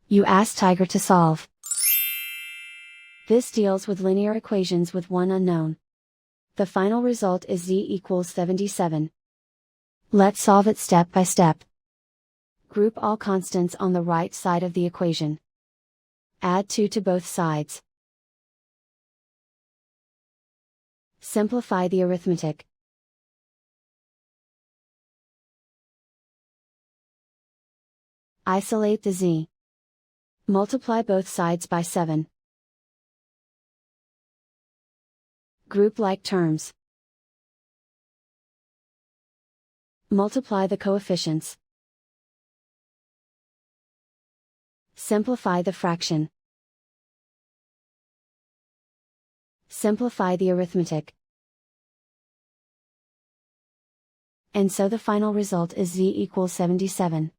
You ask Tiger to solve. This deals with linear equations with one unknown. The final result is z equals 77. Let's solve it step by step. Group all constants on the right side of the equation. Add 2 to both sides. Simplify the arithmetic. Isolate the z. Multiply both sides by 7. Group like terms. Multiply the coefficients. Simplify the fraction. Simplify the arithmetic. And so the final result is z equals 77.